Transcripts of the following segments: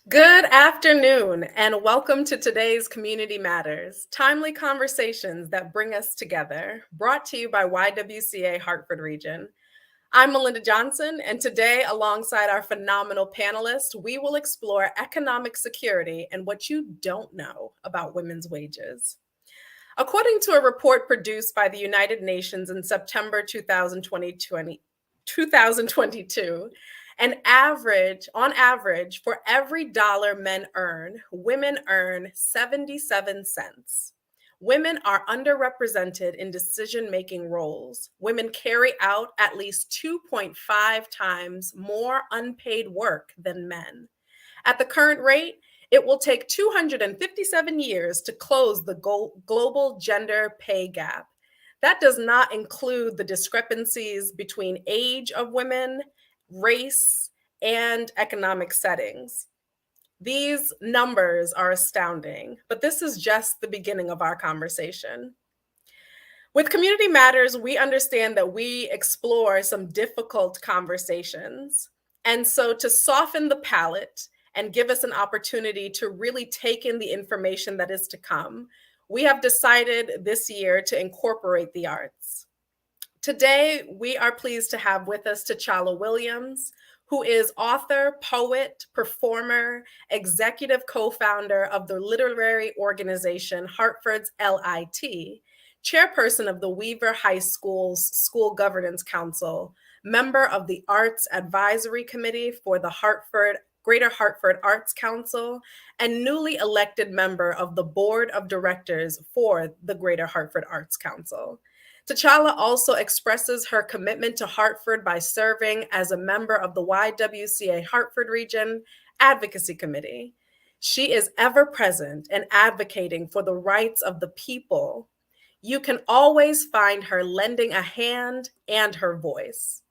Good afternoon, and welcome to today's Community Matters, timely conversations that bring us together, brought to you by YWCA Hartford Region. I'm Melinda Johnson, and today, alongside our phenomenal panelists, we will explore economic security and what you don't know about women's wages. According to a report produced by the United Nations in September 2022, on average, for every dollar men earn, women earn 77 cents. Women are underrepresented in decision making roles. Women carry out at least 2.5 times more unpaid work than men. At the current rate, it will take 257 years to close the global gender pay gap. That does not include the discrepancies between age of women, race, and economic settings. These numbers are astounding, but this is just the beginning of our conversation. With Community Matters, we understand that we explore some difficult conversations. And so, to soften the palate and give us an opportunity to really take in the information that is to come, we have decided this year to incorporate the arts. Today, we are pleased to have with us T'Challa Williams, who is author, poet, performer, executive co-founder of the literary organization Hartford's LIT, chairperson of the Weaver High School's School Governance Council, member of the Arts Advisory Committee for the Greater Hartford Arts Council, and newly elected member of the Board of Directors for the Greater Hartford Arts Council. T'Challa also expresses her commitment to Hartford by serving as a member of the YWCA Hartford Region Advocacy Committee. She is ever present and advocating for the rights of the people. You can always find her lending a hand and her voice.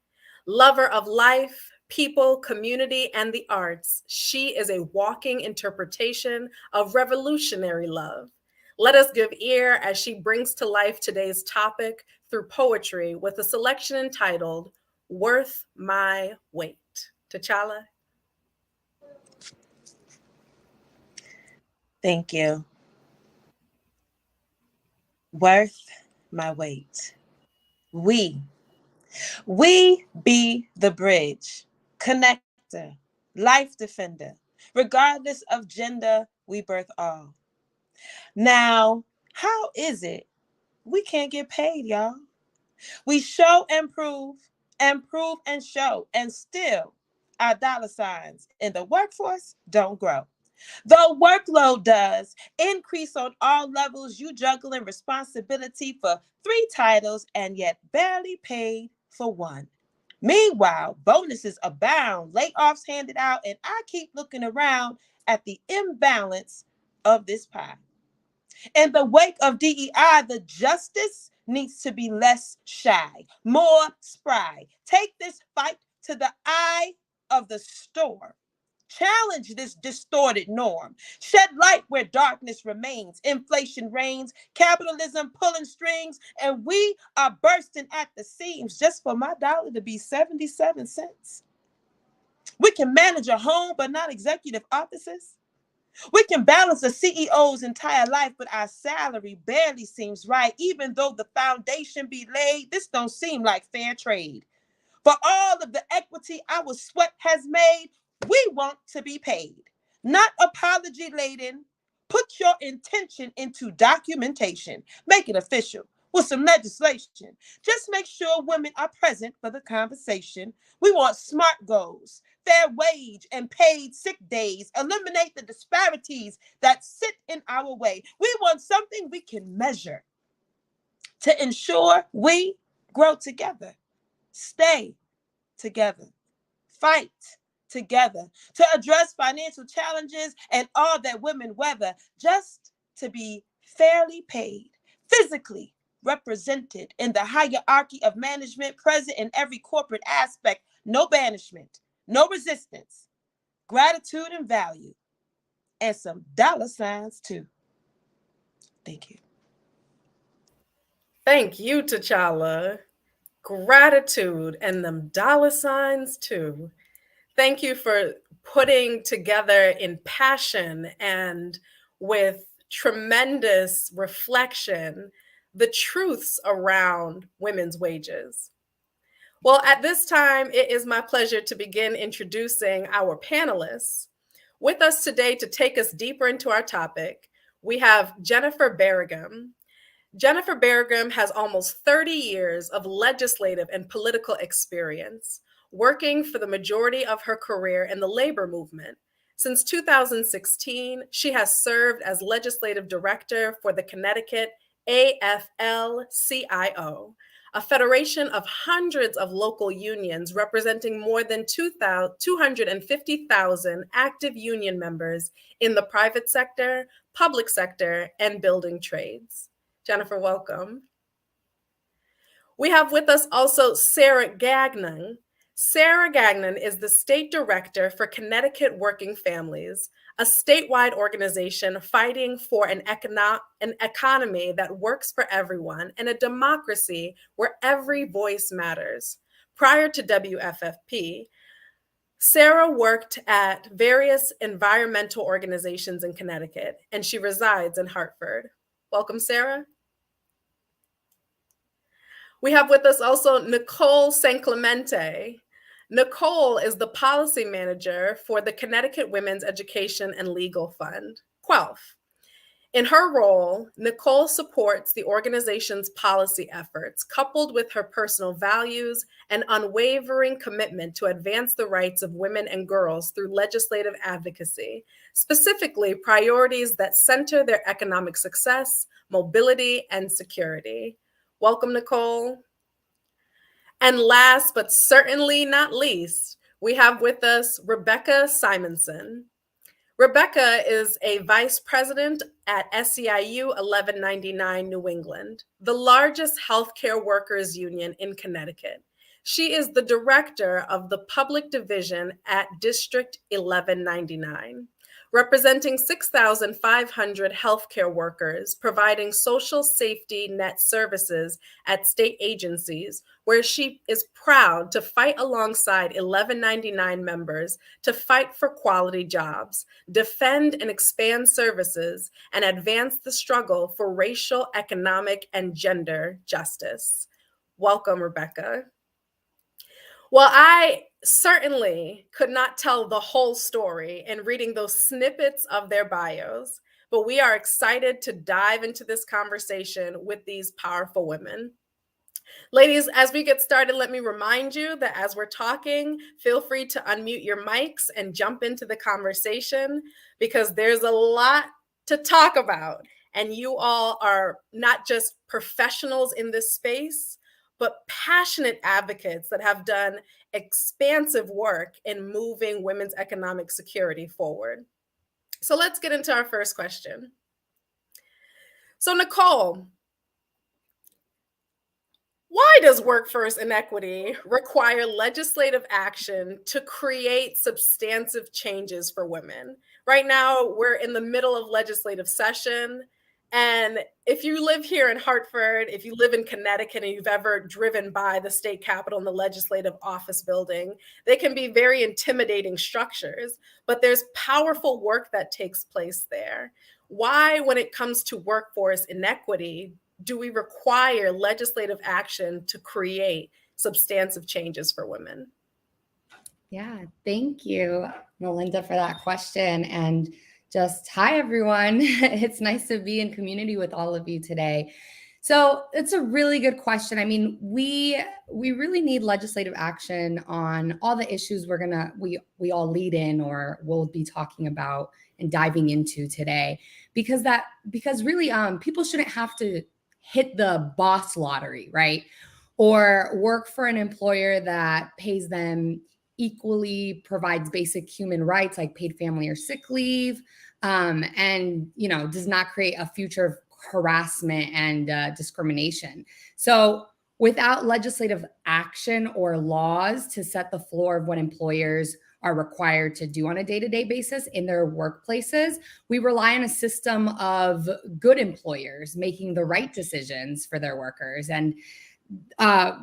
Lover of life, people, community, and the arts, she is a walking interpretation of revolutionary love. Let us give ear as she brings to life today's topic through poetry with a selection entitled Worth My Weight. T'Challa. Thank you. Worth my weight. We. We be the bridge, connector, life defender. Regardless of gender, we birth all. Now, how is it we can't get paid, y'all? We show and prove and show, and still our dollar signs in the workforce don't grow. The workload does increase on all levels. You juggling responsibility for 3 titles and yet barely paid for one. Meanwhile, bonuses abound, layoffs handed out, and I keep looking around at the imbalance of this pie. In the wake of DEI, the justice needs to be less shy, more spry. Take this fight to the eye of the storm. Challenge this distorted norm. Shed light where darkness remains. Inflation reigns, capitalism pulling strings, and we are bursting at the seams just for my dollar to be 77 cents. We can manage a home, but not executive offices. We can balance a CEO's entire life, but our salary barely seems right. Even though the foundation be laid, this don't seem like fair trade. For all of the equity our sweat has made, we want to be paid, not apology laden. Put your intention into documentation. Make it official with some legislation. Just make sure women are present for the conversation. We want smart goals, fair wage, and paid sick days. Eliminate the disparities that sit in our way. We want something we can measure to ensure we grow together, stay together, fight together, to address financial challenges and all that women weather, just to be fairly paid, physically represented in the hierarchy of management, present in every corporate aspect, no banishment, no resistance, gratitude and value, and some dollar signs too. Thank you. Thank you, T'Challa. Gratitude and them dollar signs too. Thank you for putting together in passion and with tremendous reflection the truths around women's wages. Well, at this time, it is my pleasure to begin introducing our panelists. With us today to take us deeper into our topic, we have Jennifer Berrigan. Jennifer Berrigan has almost 30 years of legislative and political experience, working for the majority of her career in the labor movement. Since 2016, she has served as legislative director for the Connecticut AFL-CIO, a federation of hundreds of local unions representing more than 250,000 active union members in the private sector, public sector, and building trades. Jennifer, welcome. We have with us also Sarah Gagnon. Sarah Gagnon is the State Director for Connecticut Working Families, a statewide organization fighting for an economy that works for everyone and a democracy where every voice matters. Prior to WFFP, Sarah worked at various environmental organizations in Connecticut, and she resides in Hartford. Welcome, Sarah. We have with us also Nicole San Clemente. Nicole is the policy manager for the Connecticut Women's Education and Legal Fund, QUELF. In her role, Nicole supports the organization's policy efforts, coupled with her personal values and unwavering commitment to advance the rights of women and girls through legislative advocacy, specifically priorities that center their economic success, mobility, and security. Welcome, Nicole. And last but certainly not least, we have with us Rebecca Simonson. Rebecca is a vice president at SEIU 1199 New England, the largest healthcare workers union in Connecticut. She is the director of the public division at District 1199, representing 6,500 healthcare workers providing social safety net services at state agencies, where she is proud to fight alongside 1199 members to fight for quality jobs, defend and expand services, and advance the struggle for racial, economic, and gender justice. Welcome, Rebecca. Well, I certainly could not tell the whole story in reading those snippets of their bios, but we are excited to dive into this conversation with these powerful women. Ladies, as we get started, let me remind you that as we're talking, feel free to unmute your mics and jump into the conversation because there's a lot to talk about. And you all are not just professionals in this space, but passionate advocates that have done expansive work in moving women's economic security forward. So let's get into our first question. So Nicole, why does workforce inequity require legislative action to create substantive changes for women? Right now, we're in the middle of legislative session. And if you live here in Hartford, if you live in Connecticut and you've ever driven by the state capitol and the legislative office building, they can be very intimidating structures, but there's powerful work that takes place there. Why, when it comes to workforce inequity, do we require legislative action to create substantive changes for women? Yeah, thank you, Melinda, for that question. And just hi, everyone. It's nice to be in community with all of you today. So it's a really good question. I mean, we really need legislative action on all the issues we all lead in or we'll be talking about and diving into today, because really people shouldn't have to hit the boss lottery, right? Or work for an employer that pays them equally, provides basic human rights like paid family or sick leave, and does not create a future of harassment and discrimination. So without legislative action or laws to set the floor of what employers are required to do on a day-to-day basis in their workplaces, we rely on a system of good employers making the right decisions for their workers. And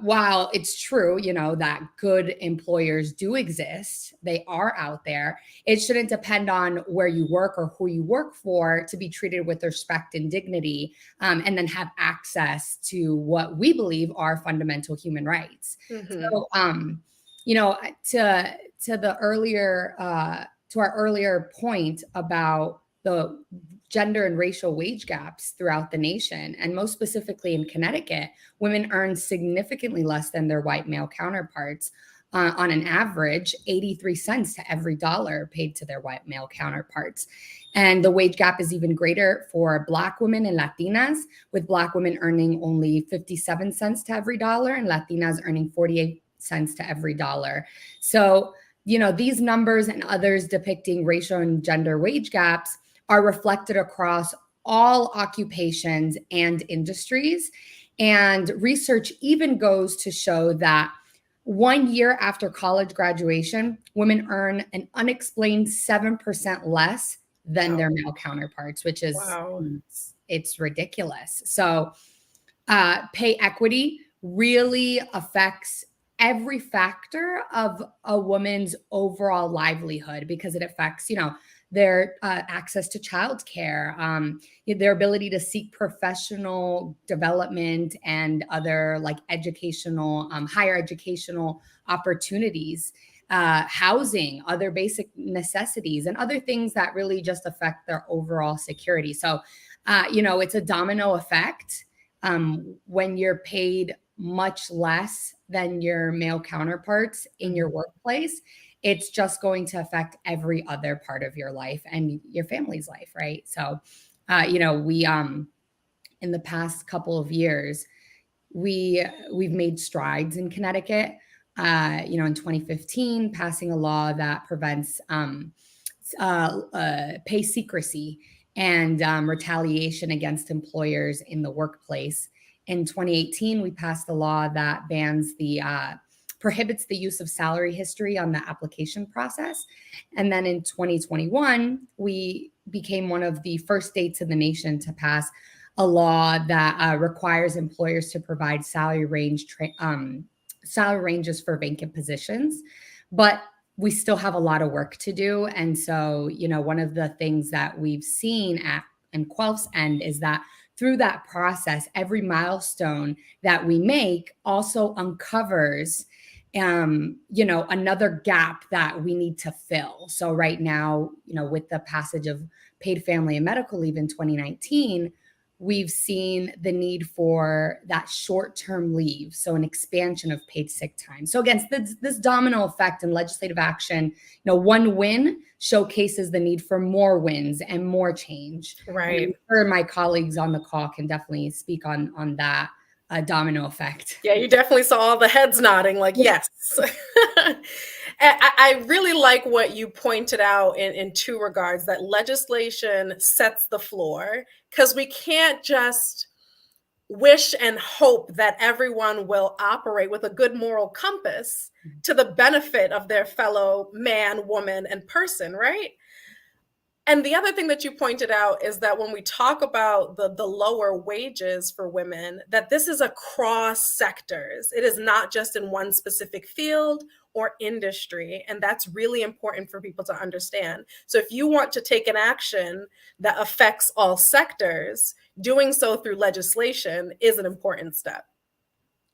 while it's true, that good employers do exist, they are out there, it shouldn't depend on where you work or who you work for to be treated with respect and dignity, and then have access to what we believe are fundamental human rights. Mm-hmm. So, to the earlier, to our earlier point about the gender and racial wage gaps throughout the nation, and most specifically in Connecticut, women earn significantly less than their white male counterparts. On an average, 83 cents to every dollar paid to their white male counterparts. And the wage gap is even greater for Black women and Latinas, with Black women earning only 57 cents to every dollar and Latinas earning 48 cents to every dollar. So, these numbers and others depicting racial and gender wage gaps are reflected across all occupations and industries. And research even goes to show that 1 year after college graduation, women earn an unexplained 7% less than their male counterparts, which is, Wow. it's ridiculous. So pay equity really affects every factor of a woman's overall livelihood, because it affects, their access to childcare, their ability to seek professional development and other like educational, higher educational opportunities, housing, other basic necessities, and other things that really just affect their overall security. So, it's a domino effect. When you're paid much less than your male counterparts in your workplace, it's just going to affect every other part of your life and your family's life, right? So, we in the past couple of years, we've made strides in Connecticut. In 2015, passing a law that prevents pay secrecy and retaliation against employers in the workplace. In 2018, we passed a law that prohibits the use of salary history on the application process. And then in 2021, we became one of the first states in the nation to pass a law that requires employers to provide salary ranges for vacant positions. But we still have a lot of work to do. And so, one of the things that we've seen at Quelf's end is that through that process, every milestone that we make also uncovers another gap that we need to fill. So right now, with the passage of paid family and medical leave in 2019, we've seen the need for that short-term leave, so an expansion of paid sick time. So again, this domino effect in legislative action, one win showcases the need for more wins and more change. Right. And I'm sure my colleagues on the call can definitely speak on that domino effect. Yeah, you definitely saw all the heads nodding like, yes. I really like what you pointed out in two regards, that legislation sets the floor, because we can't just wish and hope that everyone will operate with a good moral compass to the benefit of their fellow man, woman, and person, right? And the other thing that you pointed out is that when we talk about the lower wages for women, that this is across sectors. It is not just in one specific field or industry. And that's really important for people to understand. So if you want to take an action that affects all sectors, doing so through legislation is an important step.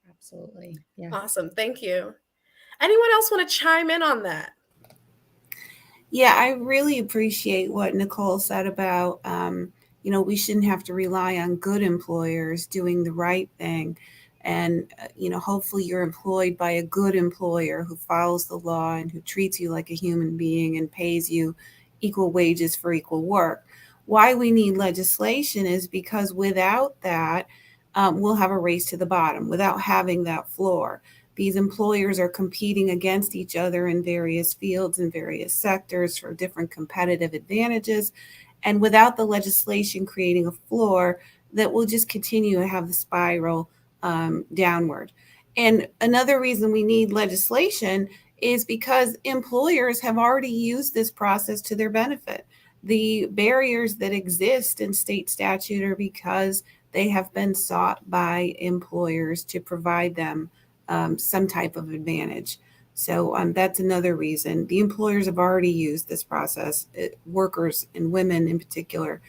Absolutely. Yeah. Awesome. Thank you. Anyone else want to chime in on that? Yeah, I really appreciate what Nicole said about, we shouldn't have to rely on good employers doing the right thing. And, hopefully you're employed by a good employer who follows the law and who treats you like a human being and pays you equal wages for equal work. Why we need legislation is because without that, we'll have a race to the bottom without having that floor. These employers are competing against each other in various fields and various sectors for different competitive advantages. And without the legislation creating a floor, that will just continue to have the spiral downward. And another reason we need legislation is because employers have already used this process to their benefit. The barriers that exist in state statute are because they have been sought by employers to provide them some type of advantage. So that's another reason. The employers have already used this process, workers and women in particular,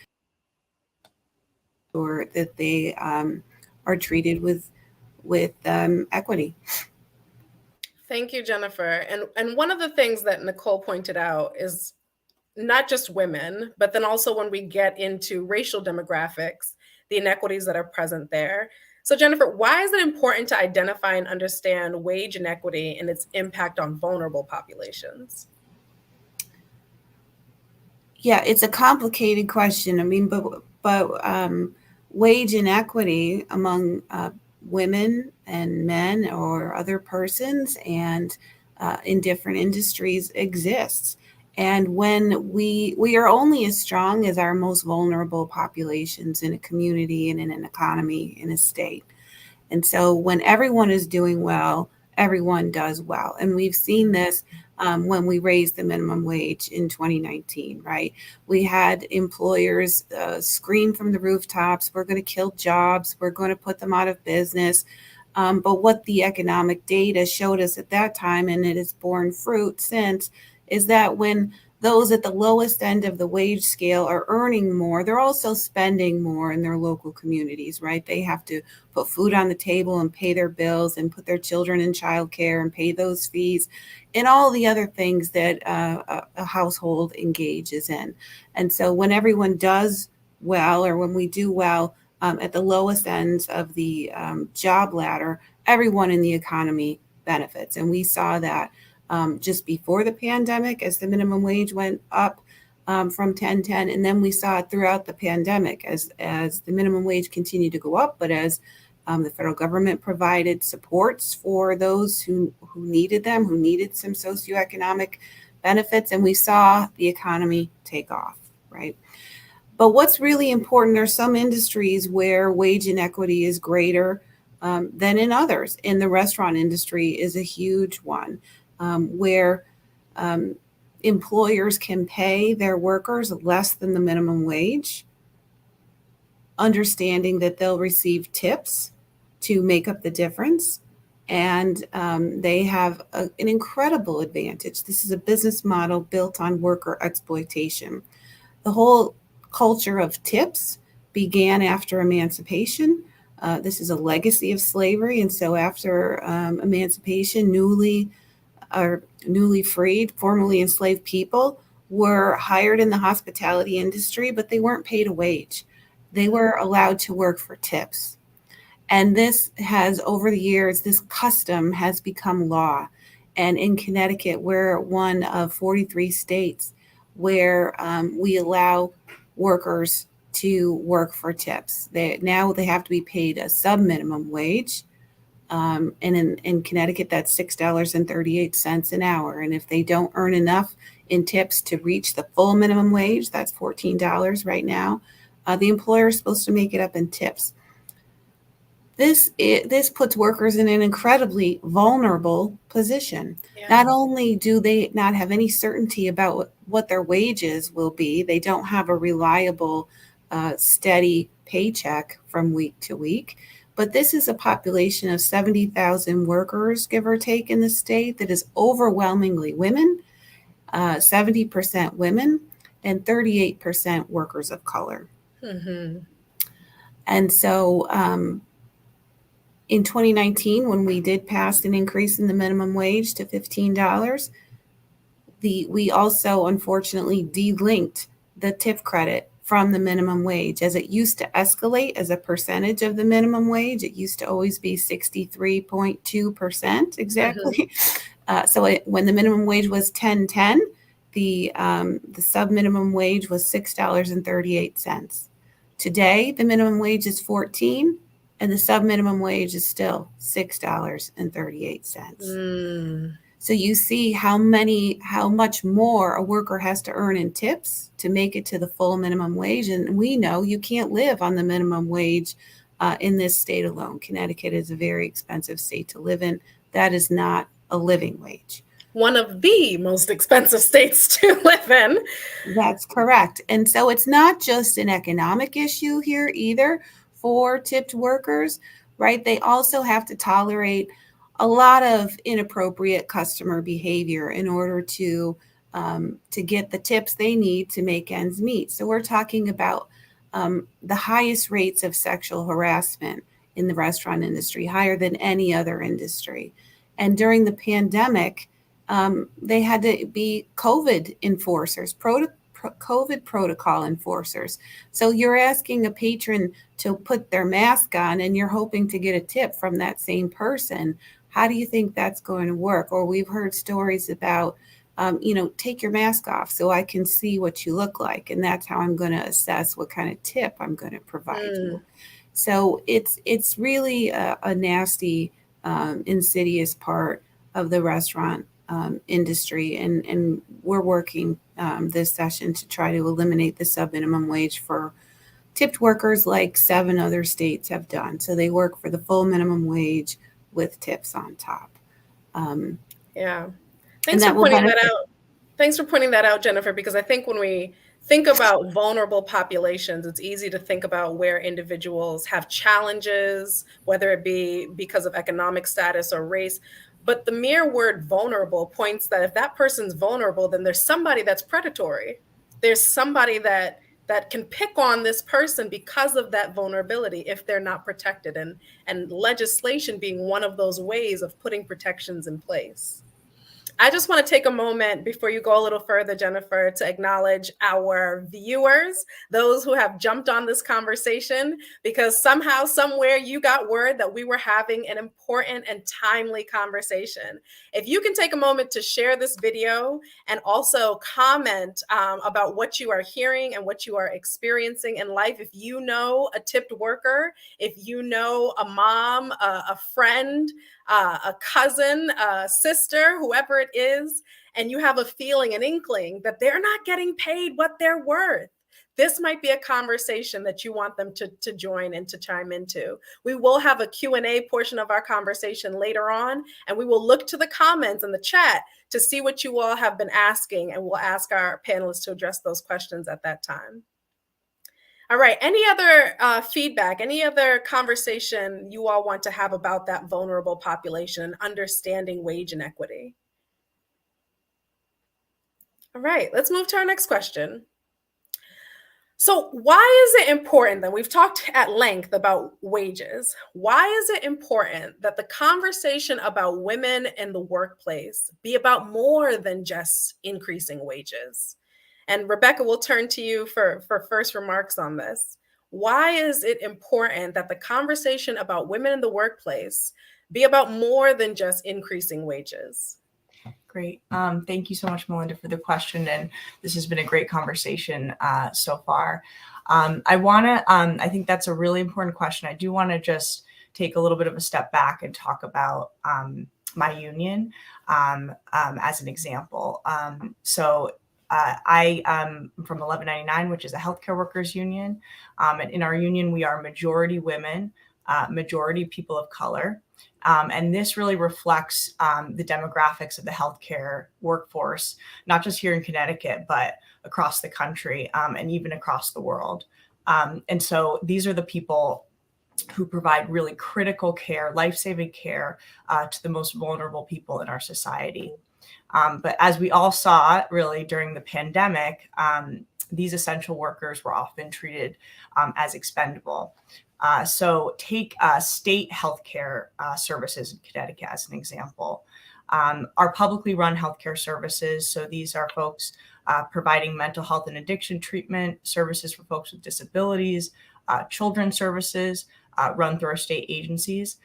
or that they are treated with equity. Thank you, Jennifer. And one of the things that Nicole pointed out is not just women, but then also when we get into racial demographics, the inequities that are present there. So, Jennifer, why is it important to identify and understand wage inequity and its impact on vulnerable populations? Yeah, it's a complicated question. I mean, but wage inequity among women and men or other persons and in different industries exists. And when we are only as strong as our most vulnerable populations in a community and in an economy in a state. And so when everyone is doing well, everyone does well. And we've seen this when we raised the minimum wage in 2019, right? We had employers scream from the rooftops, we're going to kill jobs, we're going to put them out of business. But what the economic data showed us at that time, and it has borne fruit since, is that when those at the lowest end of the wage scale are earning more, they're also spending more in their local communities, right? They have to put food on the table and pay their bills and put their children in childcare and pay those fees and all the other things that a household engages in. And so when everyone does well, or when we do well at the lowest ends of the job ladder, everyone in the economy benefits. And we saw that just before the pandemic as the minimum wage went up from 1010, and then we saw it throughout the pandemic as the minimum wage continued to go up, but as the federal government provided supports for those who needed them, who needed some socioeconomic benefits, and we saw the economy take off, right? But what's really important are some industries where wage inequity is greater than in others. In the restaurant industry is a huge one, where employers can pay their workers less than the minimum wage, understanding that they'll receive tips to make up the difference. And they have an incredible advantage. This is a business model built on worker exploitation. The whole culture of tips began after emancipation. This is a legacy of slavery. And so after emancipation, newly freed, formerly enslaved people were hired in the hospitality industry, but they weren't paid a wage. They were allowed to work for tips. And this has, over the years, this custom has become law. And in Connecticut, we're one of 43 states where we allow workers to work for tips. Now they have to be paid a sub-minimum wage. And in Connecticut, that's $6.38 an hour. And if they don't earn enough in tips to reach the full minimum wage, that's $14 right now, the employer is supposed to make it up in tips. This puts workers in an incredibly vulnerable position. Yeah. Not only do they not have any certainty about what their wages will be, they don't have a reliable, steady paycheck from week to week. But this is a population of 70,000 workers, give or take, in the state that is overwhelmingly women, 70% women, and 38% workers of color. Mm-hmm. And so in 2019, when we did pass an increase in the minimum wage to $15, we also unfortunately delinked the tip credit from the minimum wage, as it used to escalate as a percentage of the minimum wage. It used to always be 63.2% exactly. Mm-hmm. So when the minimum wage was $10.10, the sub minimum wage was $6.38. Today, the minimum wage is $14, and the sub minimum wage is still $6.38. Mm. So you see how much more a worker has to earn in tips to make it to the full minimum wage. And we know you can't live on the minimum wage in this state alone. Connecticut is a very expensive state to live in. That is not a living wage. One of the most expensive states to live in. That's correct. And so it's not just an economic issue here either. for tipped workers, right, they also have to tolerate a lot of inappropriate customer behavior in order to get the tips they need to make ends meet. So we're talking about the highest rates of sexual harassment in the restaurant industry, higher than any other industry. And during the pandemic, they had to be COVID enforcers, COVID protocol enforcers. So you're asking a patron to put their mask on and you're hoping to get a tip from that same person. How do you think that's going to work? Or we've heard stories about, take your mask off so I can see what you look like. And that's how I'm going to assess what kind of tip I'm going to provide you. So it's really a nasty, insidious part of the restaurant industry. And we're working this session to try to eliminate the sub-minimum wage for tipped workers like 7 other states have done. So they work for the full minimum wage with tips on top. Yeah. Thanks for pointing that out. Thanks for pointing that out, Jennifer, because I think when we think about vulnerable populations, it's easy to think about where individuals have challenges, whether it be because of economic status or race. But the mere word vulnerable points that if that person's vulnerable, then there's somebody that's predatory. There's somebody that can pick on this person because of that vulnerability if they're not protected, and legislation being one of those ways of putting protections in place. I just want to take a moment before you go a little further, Jennifer, to acknowledge our viewers, those who have jumped on this conversation, because somehow, somewhere, you got word that we were having an important and timely conversation. If you can take a moment to share this video and also comment about what you are hearing and what you are experiencing in life. If you know a tipped worker, if you know a mom, a friend, a cousin, a sister, whoever it is, and you have a feeling, an inkling that they're not getting paid what they're worth, this might be a conversation that you want them to join and to chime into. We will have a Q&A portion of our conversation later on, and we will look to the comments and the chat to see what you all have been asking, and we'll ask our panelists to address those questions at that time. All right, any other feedback, any other conversation you all want to have about that vulnerable population and understanding wage inequity? All right, let's move to our next question. So why is it important that we've talked at length about wages? Why is it important that the conversation about women in the workplace be about more than just increasing wages? And Rebecca, we'll turn to you for first remarks on this. Why is it important that the conversation about women in the workplace be about more than just increasing wages? Great. Thank you so much, Melinda, for the question. And this has been a great conversation so far. I think that's a really important question. I do want to just take a little bit of a step back and talk about my union as an example. I am from 1199, which is a healthcare workers union. And in our union, we are majority women, majority people of color. And this really reflects the demographics of the healthcare workforce, not just here in Connecticut, but across the country and even across the world. And so these are the people who provide really critical care, life-saving care to the most vulnerable people in our society. But as we all saw really during the pandemic, these essential workers were often treated as expendable. So take state healthcare services in Connecticut as an example. Our publicly run healthcare services, so these are folks providing mental health and addiction treatment, services for folks with disabilities, children's services, run through our state agencies.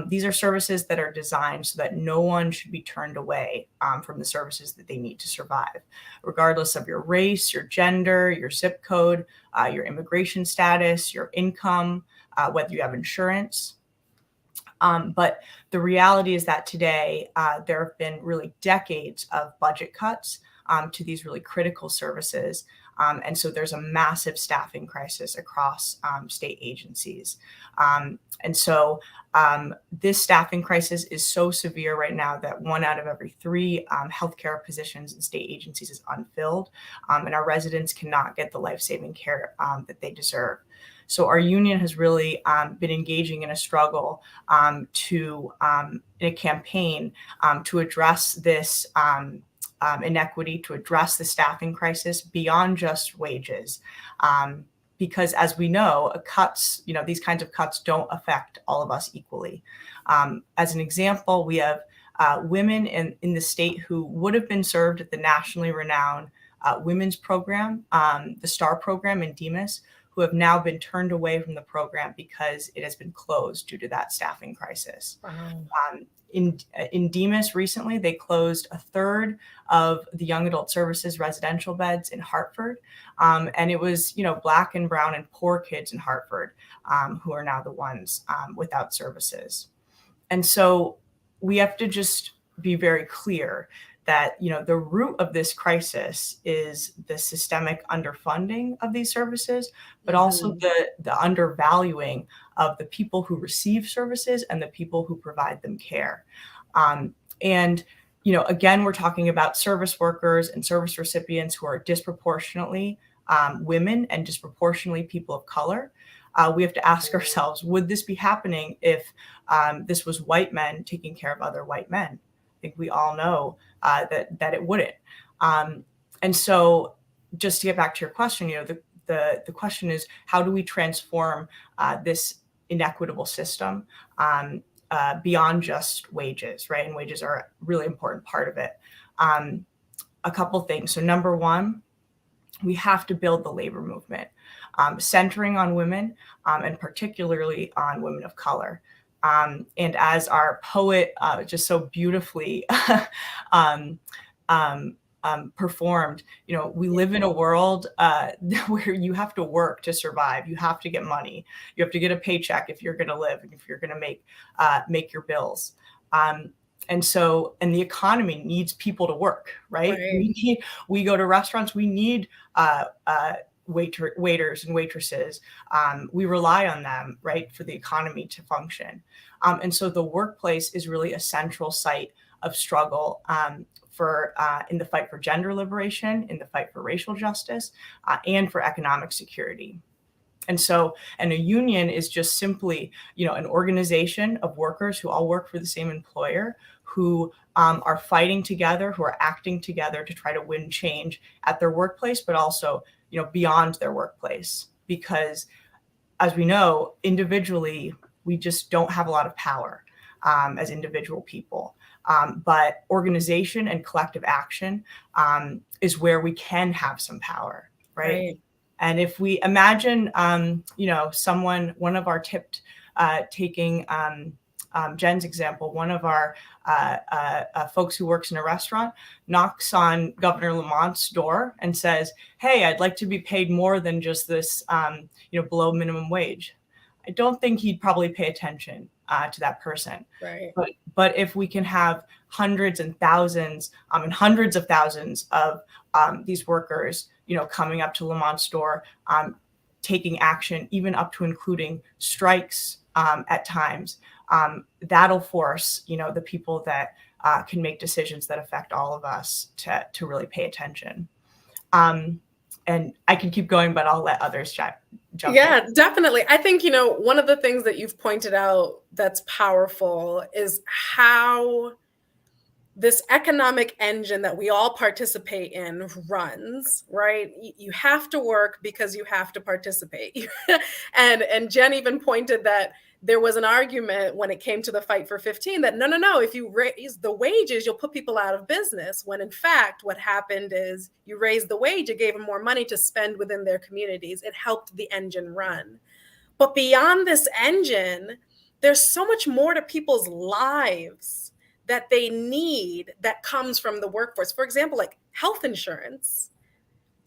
These are services that are designed so that no one should be turned away from the services that they need to survive, regardless of your race, your gender, your zip code, your immigration status, your income, whether you have insurance. But the reality is that today there have been really decades of budget cuts to these really critical services. And so there's a massive staffing crisis across state agencies. And so this staffing crisis is so severe right now that 1 out of every 3 healthcare positions in state agencies is unfilled, and our residents cannot get the life-saving care that they deserve. So our union has really been engaging in a struggle in a campaign to address this inequity, to address the staffing crisis beyond just wages. Because as we know, these kinds of cuts don't affect all of us equally. As an example, we have women in the state who would have been served at the nationally renowned women's program, the STAR program in Demas, who have now been turned away from the program because it has been closed due to that staffing crisis. Wow. In Demas recently, they closed a third of the young adult services residential beds in Hartford. And it was, Black and brown and poor kids in Hartford who are now the ones without services. And so we have to just be very clear that, the root of this crisis is the systemic underfunding of these services, but also the undervaluing of the people who receive services and the people who provide them care. And again, we're talking about service workers and service recipients who are disproportionately women and disproportionately people of color. We have to ask ourselves, would this be happening if this was white men taking care of other white men? I think we all know that it wouldn't. And so just to get back to your question, the question is, how do we transform this inequitable system beyond just wages, right? And wages are a really important part of it. A couple things. So number one, we have to build the labor movement, centering on women and particularly on women of color. And as our poet just so beautifully performed, we live in a world where you have to work to survive. You have to get money. You have to get a paycheck if you're going to live, and if you're going to make your bills. And the economy needs people to work, right? We go to restaurants. We need waiters and waitresses. We rely on them, right, for the economy to function. And so the workplace is really a central site of struggle in the fight for gender liberation, in the fight for racial justice, and for economic security. And a union is just simply, an organization of workers who all work for the same employer, who are fighting together, who are acting together to try to win change at their workplace, but also, beyond their workplace. Because as we know, individually, we just don't have a lot of power as individual people. But organization and collective action is where we can have some power, right? And if we imagine, one of our taking Jen's example, one of our folks who works in a restaurant knocks on Governor Lamont's door and says, "Hey, I'd like to be paid more than just this, below minimum wage." I don't think he'd probably pay attention to that person. Right. But if we can have hundreds and thousands and hundreds of thousands of these workers, coming up to Lamont's door, taking action, even up to including strikes at times, that'll force, the people that can make decisions that affect all of us to really pay attention. And I can keep going, but I'll let others jump in. Definitely. I think, one of the things that you've pointed out that's powerful is how this economic engine that we all participate in runs, right? You have to work because you have to participate. and Jen even pointed that there was an argument when it came to the fight for 15 that no, if you raise the wages, you'll put people out of business. When in fact, what happened is you raised the wage, it gave them more money to spend within their communities. It helped the engine run. But beyond this engine, there's so much more to people's lives that they need that comes from the workforce. For example, like health insurance.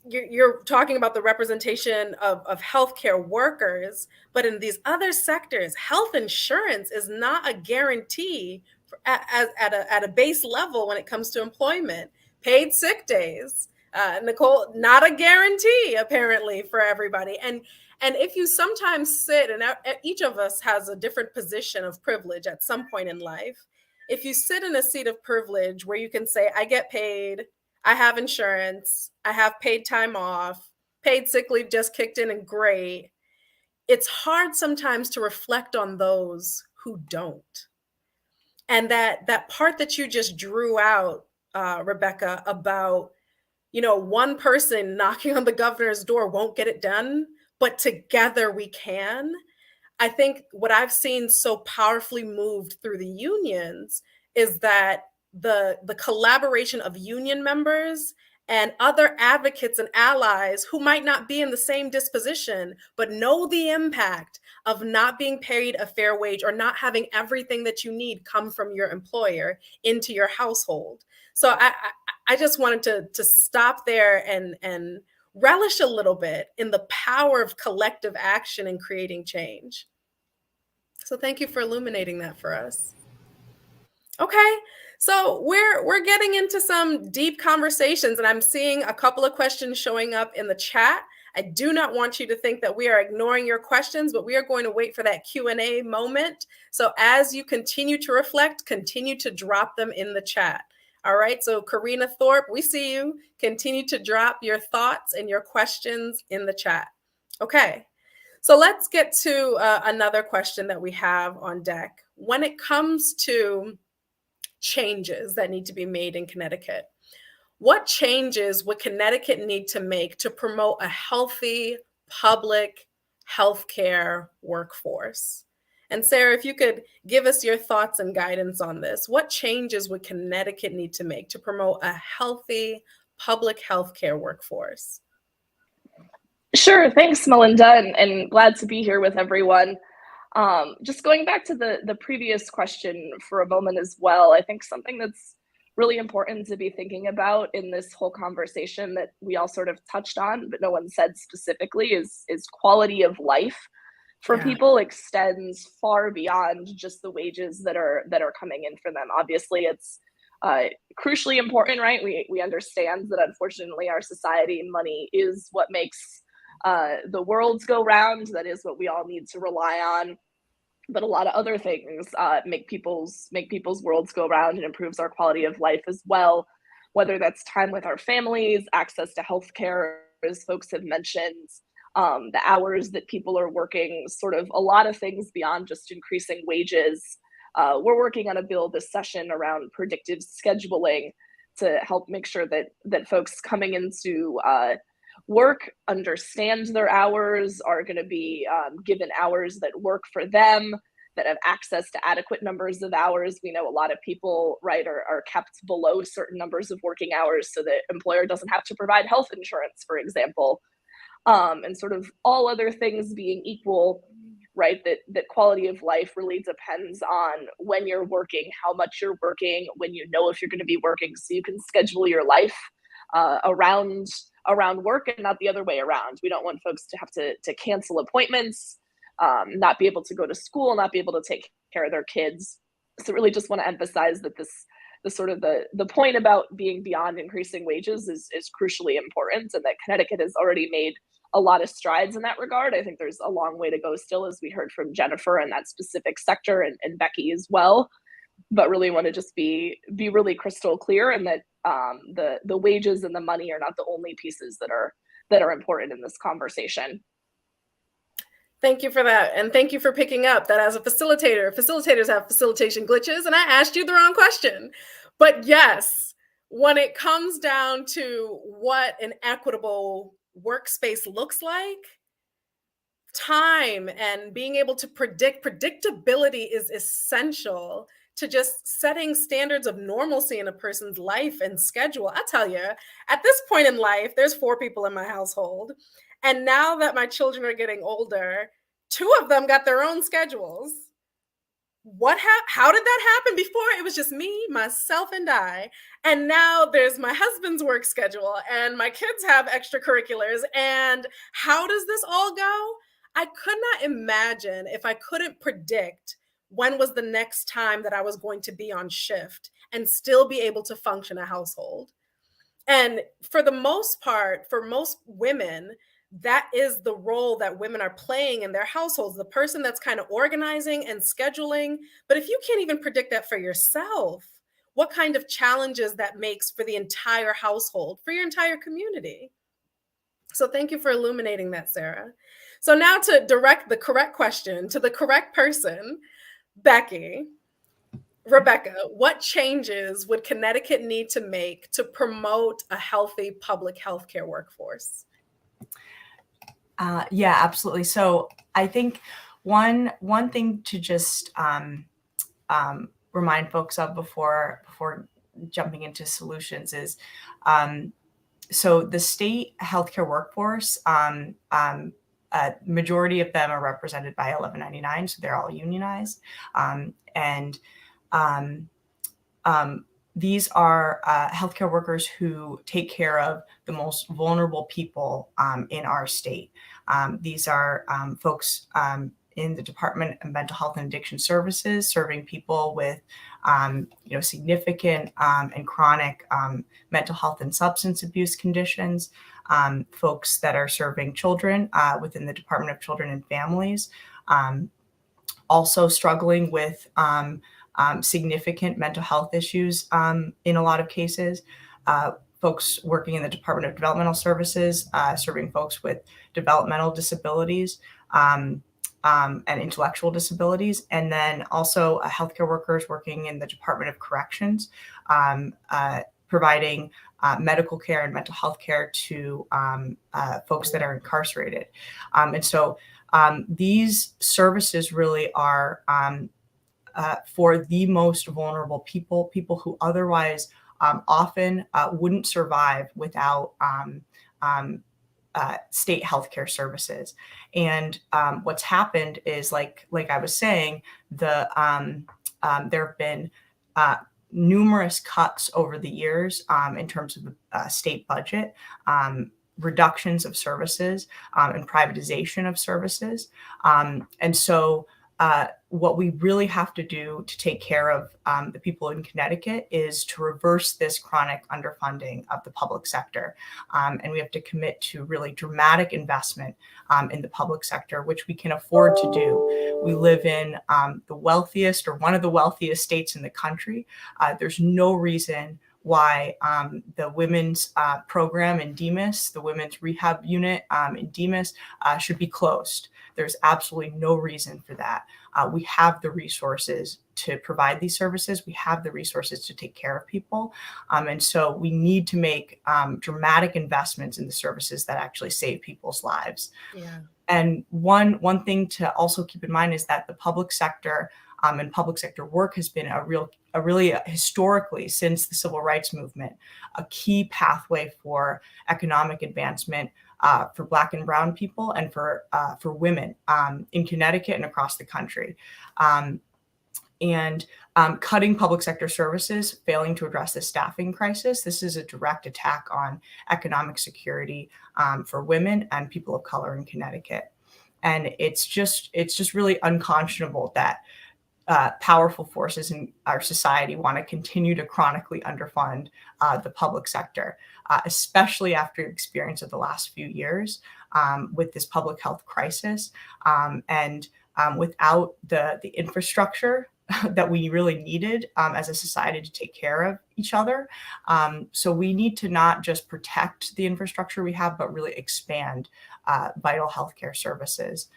You're talking about the representation of healthcare workers, but in these other sectors, health insurance is not a guarantee at a base level when it comes to employment. Paid sick days, Nicole, not a guarantee apparently for everybody. And if you sometimes sit, and each of us has a different position of privilege at some point in life, if you sit in a seat of privilege where you can say, I get paid, I have insurance, I have paid time off, paid sick leave just kicked in and great. it's hard sometimes to reflect on those who don't. And that part that you just drew out, Rebecca, about, one person knocking on the governor's door won't get it done, but together we can. I think what I've seen so powerfully moved through the unions is that the collaboration of union members and other advocates and allies who might not be in the same disposition, but know the impact of not being paid a fair wage or not having everything that you need come from your employer into your household. So I just wanted to stop there and relish a little bit in the power of collective action in creating change. So thank you for illuminating that for us. Okay, so we're getting into some deep conversations, and I'm seeing a couple of questions showing up in the chat. I do not want you to think that we are ignoring your questions, but we are going to wait for that Q&A moment. So as you continue to reflect, continue to drop them in the chat. All right, so Karina Thorpe, we see you. Continue to drop your thoughts and your questions in the chat. Okay, so let's get to another question that we have on deck. When it comes to changes that need to be made in Connecticut, what changes would Connecticut need to make to promote a healthy public healthcare workforce? And Sarah, if you could give us your thoughts and guidance on this, what changes would Connecticut need to make to promote a healthy public healthcare workforce? Sure, thanks, Melinda, and glad to be here with everyone. Just going back to the previous question for a moment as well, I think something that's really important to be thinking about in this whole conversation that we all sort of touched on, but no one said specifically, is quality of life for people extends far beyond just the wages that are coming in for them. Obviously, it's crucially important, right? We understand that unfortunately our society, money is what makes the world go round. That is what we all need to rely on. But a lot of other things make people's worlds go round and improves our quality of life as well, whether that's time with our families, access to healthcare, as folks have mentioned, the hours that people are working, sort of a lot of things beyond just increasing wages. We're working on a bill this session around predictive scheduling to help make sure that folks coming into work understand their hours, are going to be given hours that work for them, that have access to adequate numbers of hours. We know a lot of people, right, are kept below certain numbers of working hours so that employer doesn't have to provide health insurance, for example. And sort of all other things being equal, right, that quality of life really depends on when you're working, how much you're working, when you know if you're going to be working, so you can schedule your life around work and not the other way around. We don't want folks to have to cancel appointments, not be able to go to school, not be able to take care of their kids. So really just want to emphasize that the point about being beyond increasing wages is crucially important, and that Connecticut has already made a lot of strides in that regard. I think there's a long way to go still, as we heard from Jennifer in that specific sector, and Becky as well. But really want to just be really crystal clear, and that the wages and the money are not the only pieces that are important in this conversation. Thank you for that. And thank you for picking up that as a facilitator, facilitators have facilitation glitches, and I asked you the wrong question. But yes, when it comes down to what an equitable workspace looks like, time and being able to predictability is essential to just setting standards of normalcy in a person's life and schedule. I tell you, at this point in life, there's 4 people in my household. And now that my children are getting older, 2 of them got their own schedules. How did that happen? Before it was just me, myself, and I. And now there's my husband's work schedule, and my kids have extracurriculars. And how does this all go? I could not imagine if I couldn't predict when was the next time that I was going to be on shift and still be able to function a household. And for the most part, for most women, that is the role that women are playing in their households, the person that's kind of organizing and scheduling. But if you can't even predict that for yourself, what kind of challenges that makes for the entire household, for your entire community? So thank you for illuminating that, Sarah. So now to direct the correct question to the correct person, Rebecca, what changes would Connecticut need to make to promote a healthy public healthcare workforce? Yeah, absolutely. So I think one thing to just remind folks of before jumping into solutions is so the state healthcare workforce, majority of them are represented by 1199, so they're all unionized, and um, these are healthcare workers who take care of the most vulnerable people in our state. These are folks in the Department of Mental Health and Addiction Services, serving people with significant and chronic mental health and substance abuse conditions. Folks that are serving children within the Department of Children and Families, also struggling with significant mental health issues in a lot of cases. Folks working in the Department of Developmental Services, serving folks with developmental disabilities and intellectual disabilities. And then also healthcare workers working in the Department of Corrections, providing medical care and mental health care to folks that are incarcerated. And so these services really are for the most vulnerable people who otherwise often wouldn't survive without state healthcare services. And what's happened is, like I was saying, there have been numerous cuts over the years in terms of the state budget, reductions of services, and privatization of services. And so what we really have to do to take care of the people in Connecticut is to reverse this chronic underfunding of the public sector. And we have to commit to really dramatic investment in the public sector, which we can afford to do. We live in the wealthiest, or one of the wealthiest states in the country. There's no reason why the women's program in Demas, the women's rehab unit in Demas, should be closed. There's absolutely no reason for that. We have the resources to provide these services. We have the resources to take care of people. And so we need to make dramatic investments in the services that actually save people's lives. Yeah. And one thing to also keep in mind is that the public sector and public sector work has been really historically, since the civil rights movement, a key pathway for economic advancement for Black and Brown people and for women in Connecticut and across the country. And cutting public sector services, failing to address the staffing crisis, this is a direct attack on economic security for women and people of color in Connecticut. And it's just really unconscionable that powerful forces in our society want to continue to chronically underfund the public sector, especially after the experience of the last few years with this public health crisis, and without the infrastructure that we really needed as a society to take care of each other. So we need to not just protect the infrastructure we have, but really expand vital healthcare services.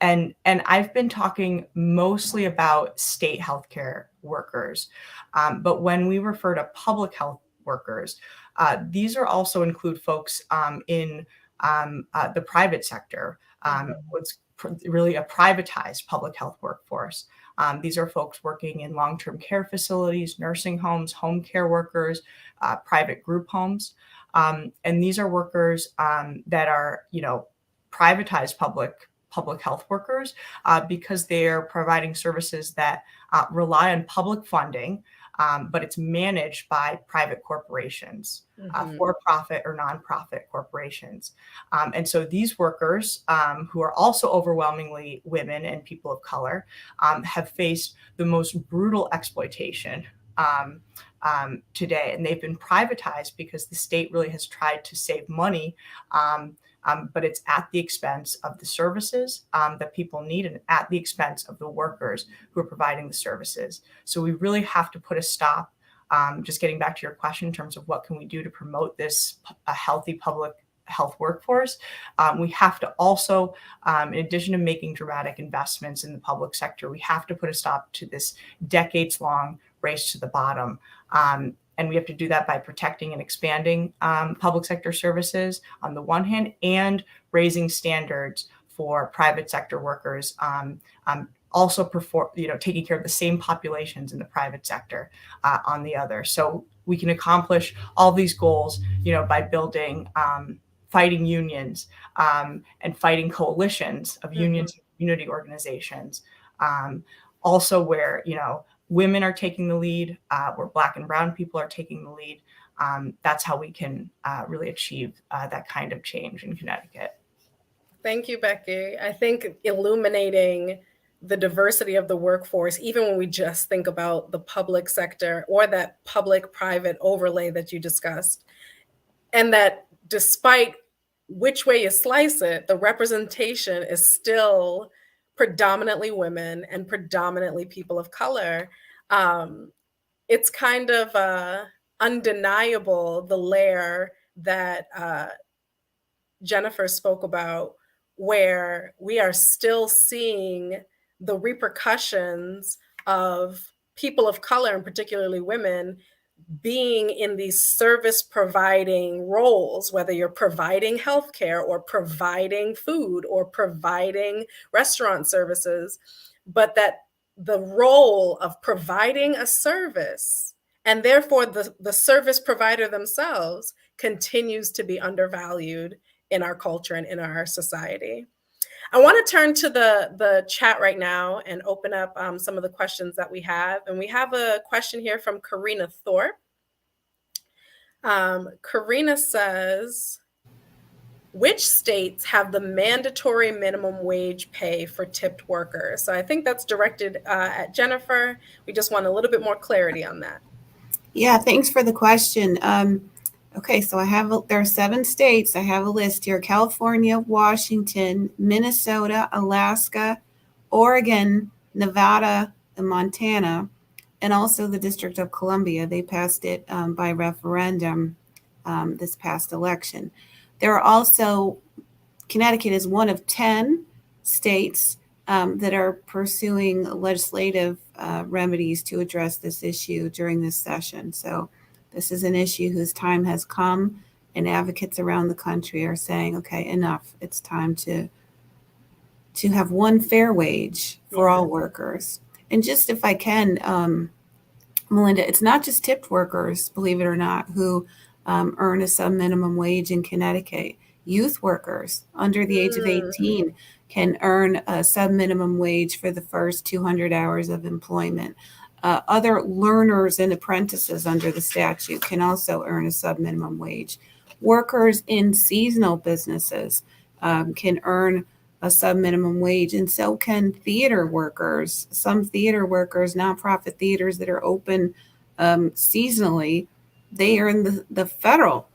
And I've been talking mostly about state healthcare workers, but when we refer to public health workers, these are also include folks in the private sector, what's really a privatized public health workforce. These are folks working in long-term care facilities, nursing homes, home care workers, private group homes, and these are workers that are, privatized public health workers because they are providing services that rely on public funding, but it's managed by private corporations, for-profit or nonprofit corporations. And so these workers, who are also overwhelmingly women and people of color, have faced the most brutal exploitation today. And they've been privatized because the state really has tried to save money, but it's at the expense of the services that people need and at the expense of the workers who are providing the services. So we really have to put a stop. Just getting back to your question in terms of what can we do to promote this a healthy public health workforce. We have to also, in addition to making dramatic investments in the public sector, we have to put a stop to this decades-long race to the bottom. And we have to do that by protecting and expanding public sector services on the one hand, and raising standards for private sector workers, also taking care of the same populations in the private sector on the other. So we can accomplish all these goals, by building, fighting unions, and fighting coalitions of unions and community organizations. Also where, women are taking the lead, where Black and brown people are taking the lead. That's how we can really achieve that kind of change in Connecticut. Thank you, Becky. I think illuminating the diversity of the workforce, even when we just think about the public sector or that public-private overlay that you discussed, and that despite which way you slice it, the representation is still predominantly women and predominantly people of color. It's kind of undeniable, the layer that Jennifer spoke about, where we are still seeing the repercussions of people of color, and particularly women, being in these service providing roles, whether you're providing healthcare or providing food or providing restaurant services, but that the role of providing a service, and therefore the service provider themselves, continues to be undervalued in our culture and in our society. I want to turn to the chat right now and open up some of the questions that we have. And we have a question here from Karina Thorpe. Karina says, which states have the mandatory minimum wage pay for tipped workers? So I think that's directed at Jennifer. We just want a little bit more clarity on that. Yeah, thanks for the question. Okay, so there are 7 states. I have a list here: California, Washington, Minnesota, Alaska, Oregon, Nevada, and Montana, and also the District of Columbia. They passed it by referendum this past election. There are also, Connecticut is one of 10 states that are pursuing legislative remedies to address this issue during this session. So this is an issue whose time has come, and advocates around the country are saying, okay, enough. It's time to have one fair wage for all workers. And just, if I can, Melinda, it's not just tipped workers, believe it or not, who earn a sub-minimum wage in Connecticut. Youth workers under the age of 18 can earn a sub-minimum wage for the first 200 hours of employment. Other learners and apprentices under the statute can also earn a sub-minimum wage. Workers in seasonal businesses can earn a sub-minimum wage, and so can theater workers. Some theater workers, nonprofit theaters that are open seasonally, they earn the federal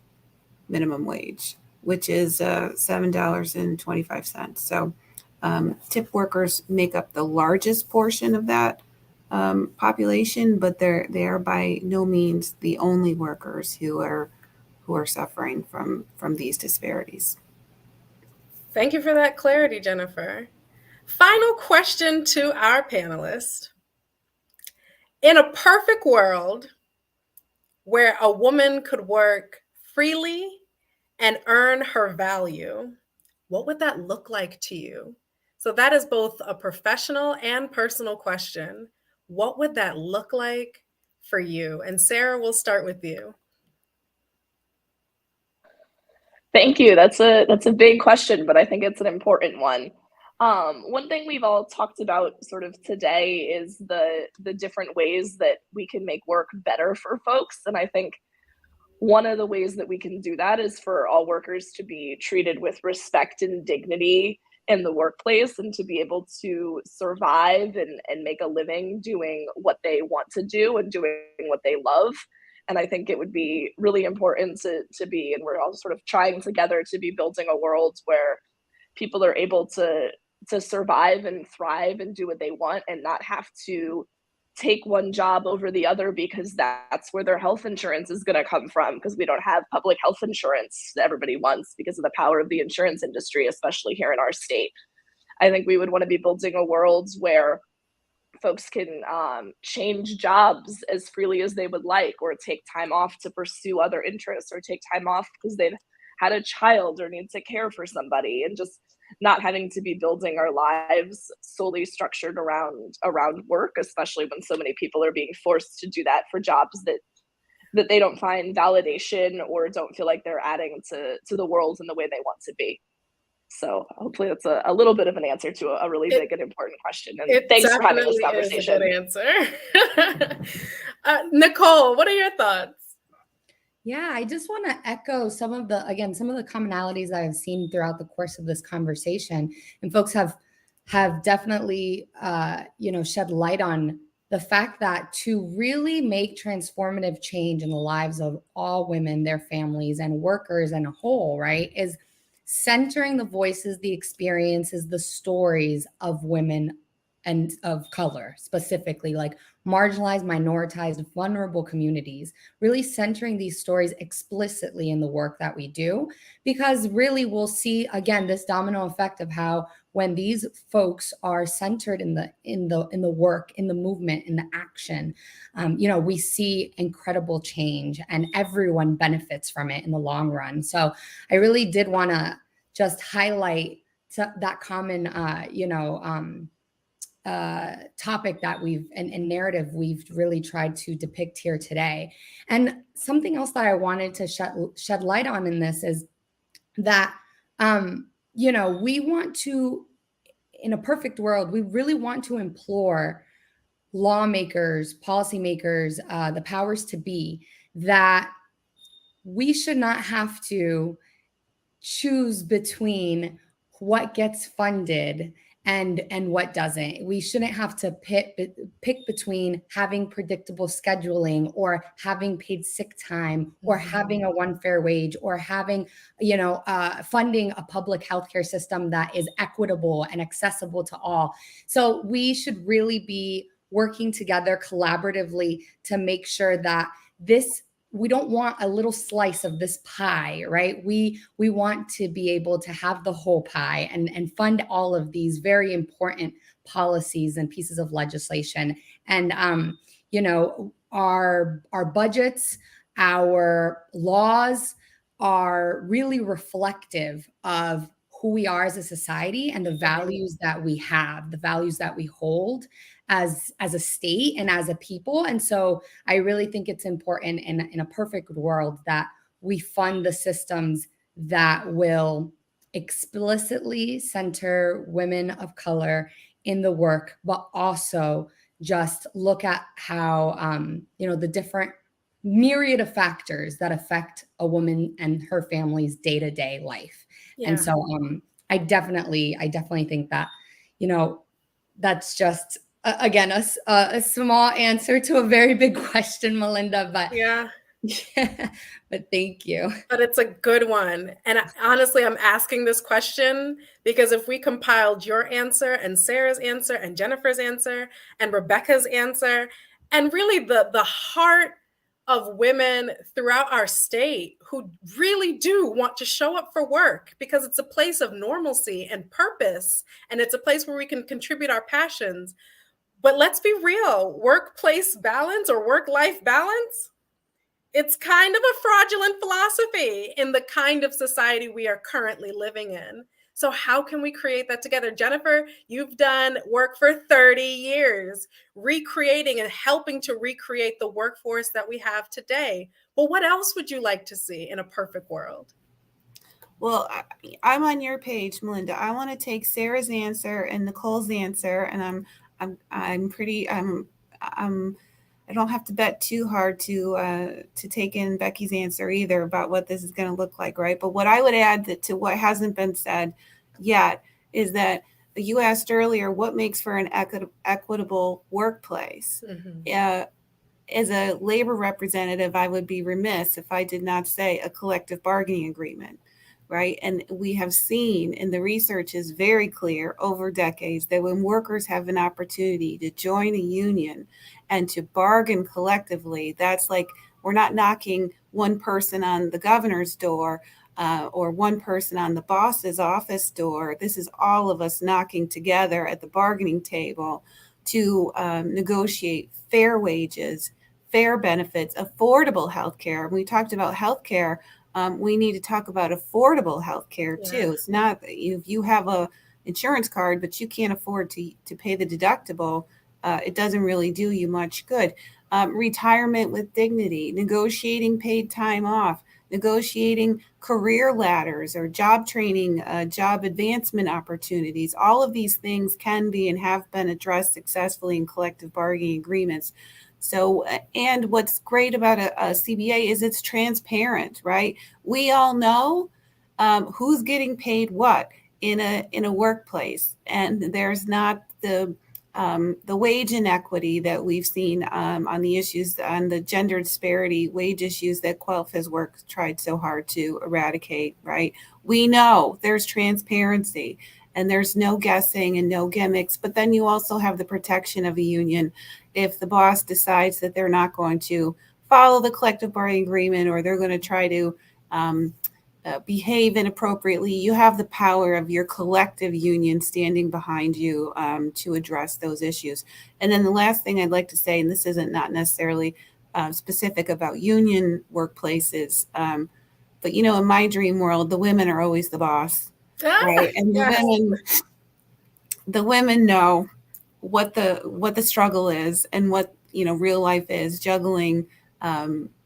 minimum wage, which is $7.25. So tip workers make up the largest portion of that population, but they are by no means the only workers who are suffering from these disparities. Thank you for that clarity, Jennifer. Final question to our panelists. In a perfect world where a woman could work freely and earn her value, what would that look like to you? So that is both a professional and personal question. What would that look like for you? And Sarah, we'll start with you. Thank you. That's a big question, but I think it's an important one. One thing we've all talked about sort of today is the different ways that we can make work better for folks. And I think one of the ways that we can do that is for all workers to be treated with respect and dignity in the workplace, and to be able to survive and make a living doing what they want to do and doing what they love. And I think it would be really important to be, and we're all sort of trying together to be building a world where people are able to survive and thrive and do what they want, and not have to take one job over the other because that's where their health insurance is going to come from, because we don't have public health insurance that everybody wants because of the power of the insurance industry, especially here in our state. I think we would want to be building a world where folks can change jobs as freely as they would like, or take time off to pursue other interests, or take time off because they've had a child or need to care for somebody, and just not having to be building our lives solely structured around work, especially when so many people are being forced to do that for jobs that they don't find validation or don't feel like they're adding to the world in the way they want to be. So hopefully that's a little bit of an answer to a really big and important question. And thanks for having this conversation. It is a good answer. Nicole, what are your thoughts? Yeah, I just want to echo some of the commonalities that I've seen throughout the course of this conversation, and folks have definitely, shed light on the fact that to really make transformative change in the lives of all women, their families, and workers in a whole, right, is centering the voices, the experiences, the stories of women and of color, specifically like marginalized, minoritized, vulnerable communities, really centering these stories explicitly in the work that we do, because really we'll see again this domino effect of how when these folks are centered in the work, in the movement, in the action, we see incredible change, and everyone benefits from it in the long run. So I really did want to just highlight that common, topic that and narrative we've really tried to depict here today. And something else that I wanted to shed light on in this is that, we want to, in a perfect world, we really want to implore lawmakers, policymakers, the powers to be, that we should not have to choose between what gets funded and what doesn't. We shouldn't have to pick between having predictable scheduling, or having paid sick time, or having a one fair wage, or having, funding a public healthcare system that is equitable and accessible to all. So we should really be working together collaboratively to make sure that we don't want a little slice of this pie, right? We want to be able to have the whole pie and fund all of these very important policies and pieces of legislation. And, our budgets, our laws are really reflective of who we are as a society and the values that we have, the values that we hold as a state and as a people. And so I really think it's important in a perfect world that we fund the systems that will explicitly center women of color in the work, but also just look at how, the different myriad of factors that affect a woman and her family's day-to-day life. Yeah. And so I definitely think that, that's just, again, a small answer to a very big question, Melinda, but yeah, but thank you. But it's a good one. And honestly, I'm asking this question because if we compiled your answer and Sarah's answer and Jennifer's answer and Rebecca's answer, and really the heart of women throughout our state who really do want to show up for work because it's a place of normalcy and purpose, and it's a place where we can contribute our passions. But let's be real, workplace balance or work-life balance, it's kind of a fraudulent philosophy in the kind of society we are currently living in. So how can we create that together? Jennifer, you've done work for 30 years, recreating and helping to recreate the workforce that we have today. Well, what else would you like to see in a perfect world? Well, I'm on your page, Melinda. I want to take Sarah's answer and Nicole's answer, and I don't have to bet too hard to take in Becky's answer either about what this is going to look like, right? But what I would add to what hasn't been said yet is that you asked earlier what makes for an equitable workplace. Mm-hmm. As a labor representative, I would be remiss if I did not say a collective bargaining agreement, right? And we have seen, and the research is very clear over decades, that when workers have an opportunity to join a union and to bargain collectively, that's like, we're not knocking one person on the governor's door or one person on the boss's office door. This is all of us knocking together at the bargaining table to negotiate fair wages, fair benefits, affordable health care. We talked about health care. We need to talk about affordable health care too. It's not if you have a insurance card, but you can't afford to pay the deductible, it doesn't really do you much good. Retirement with dignity, negotiating paid time off, negotiating career ladders or job training, job advancement opportunities. All of these things can be and have been addressed successfully in collective bargaining agreements. So, and what's great about a CBA is it's transparent, right? We all know who's getting paid what in a workplace, and there's not the wage inequity that we've seen on the issues, on the gender disparity wage issues that Quelf has worked tried so hard to eradicate, right? We know there's transparency and there's no guessing and no gimmicks, but then you also have the protection of a union. If the boss decides that they're not going to follow the collective bargaining agreement, or they're going to try to behave inappropriately, you have the power of your collective union standing behind you to address those issues. And then the last thing I'd like to say, and this isn't not necessarily specific about union workplaces, but you know, in my dream world, the women are always the boss, right? And the women know what the struggle is and what, you know, real life is, juggling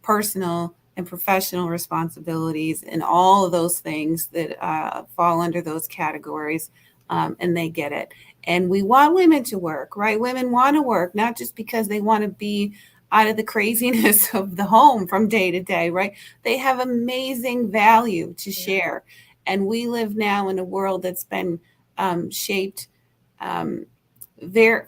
personal and professional responsibilities and all of those things that fall under those categories, and they get it. And we want women to work, right? Women want to work, not just because they want to be out of the craziness of the home from day to day, right? They have amazing value to share. And we live now in a world that's been shaped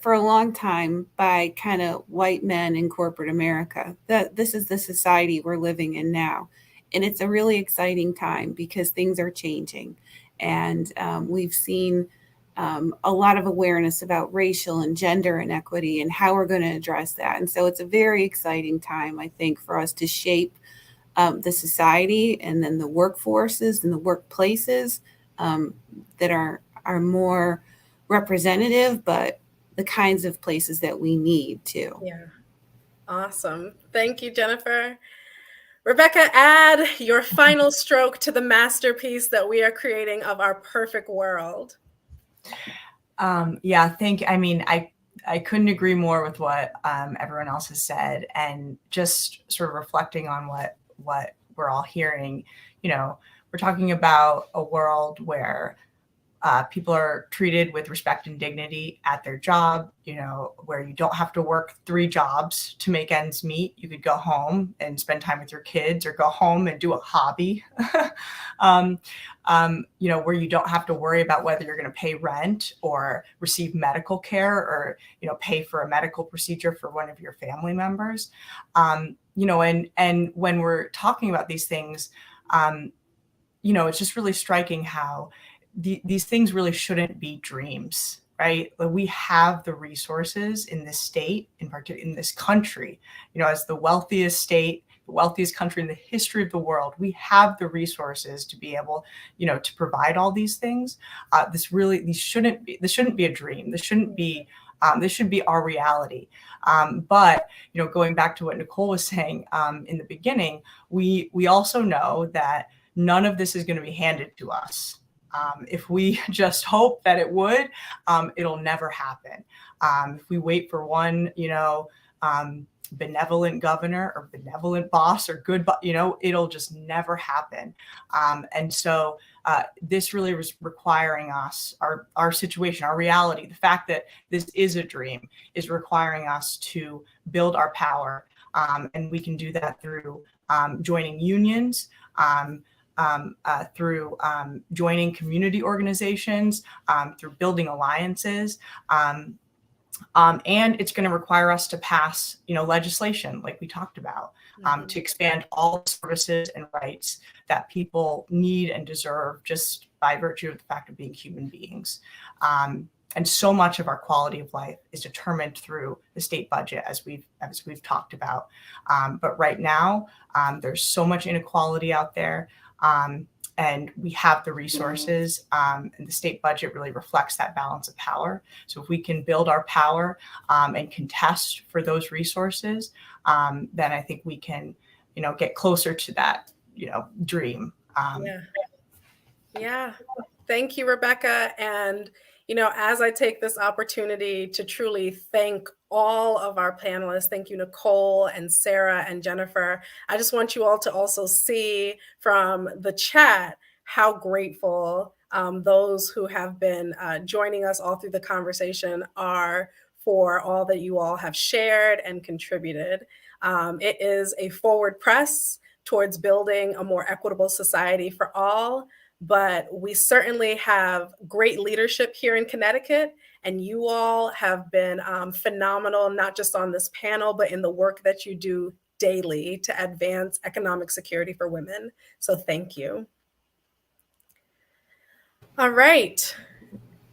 for a long time by kind of white men in corporate America. This is the society we're living in now. And it's a really exciting time because things are changing. And we've seen a lot of awareness about racial and gender inequity and how we're going to address that. And so it's a very exciting time, I think, for us to shape the society and then the workforces and the workplaces that are more representative, but the kinds of places that we need too. Yeah. Awesome. Thank you, Jennifer. Rebecca, add your final stroke to the masterpiece that we are creating of our perfect world. I couldn't agree more with what everyone else has said, and just sort of reflecting on what we're all hearing. You know, we're talking about a world where people are treated with respect and dignity at their job, you know, where you don't have to work 3 jobs to make ends meet. You could go home and spend time with your kids, or go home and do a hobby, you know, where you don't have to worry about whether you're going to pay rent or receive medical care, or, you know, pay for a medical procedure for one of your family members. You know, and when we're talking about these things, you know, it's just really striking how these things really shouldn't be dreams, right? Like, we have the resources in this state, in particular in this country, you know, as the wealthiest state, the wealthiest country in the history of the world, we have the resources to be able, you know, to provide all these things. This shouldn't be a dream. This should be our reality. But, you know, going back to what Nicole was saying in the beginning, we also know that none of this is going to be handed to us. If we just hope that it would, it'll never happen. If we wait for one, you know, benevolent governor or benevolent boss or good, you know, it'll just never happen. And so this really was requiring us, our situation, our reality, the fact that this is a dream is requiring us to build our power. And we can do that through joining unions, through joining community organizations, through building alliances, And it's going to require us to pass, legislation like we talked about, to expand all the services and rights that people need and deserve just by virtue of the fact of being human beings. And so much of our quality of life is determined through the state budget, as we've talked about. But right now, there's so much inequality out there. And we have the resources, and the state budget really reflects that balance of power. So if we can build our power and contest for those resources, then I think we can, get closer to that, dream. Yeah. Thank you, Rebecca. And, as I take this opportunity to truly thank all of our panelists, thank you, Nicole and Sarah and Jennifer. I just want you all to also see from the chat how grateful those who have been joining us all through the conversation are for all that you all have shared and contributed. It is a forward press towards building a more equitable society for all. But we certainly have great leadership here in Connecticut, and you all have been phenomenal, not just on this panel, but in the work that you do daily to advance economic security for women. So thank you. All right.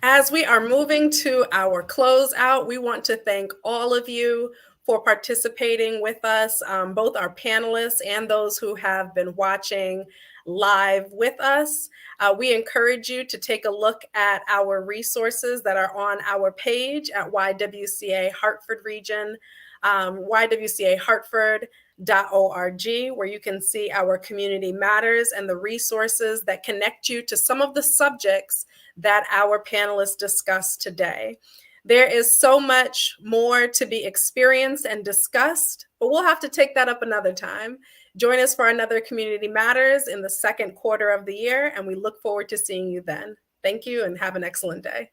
As we are moving to our closeout, we want to thank all of you for participating with us, both our panelists and those who have been watching live with us. We encourage you to take a look at our resources that are on our page at YWCA Hartford Region, ywcahartford.org, where you can see our community matters and the resources that connect you to some of the subjects that our panelists discussed today. There is so much more to be experienced and discussed, but we'll have to take that up another time. Join us for another Community Matters in the second quarter of the year, and we look forward to seeing you then. Thank you and have an excellent day.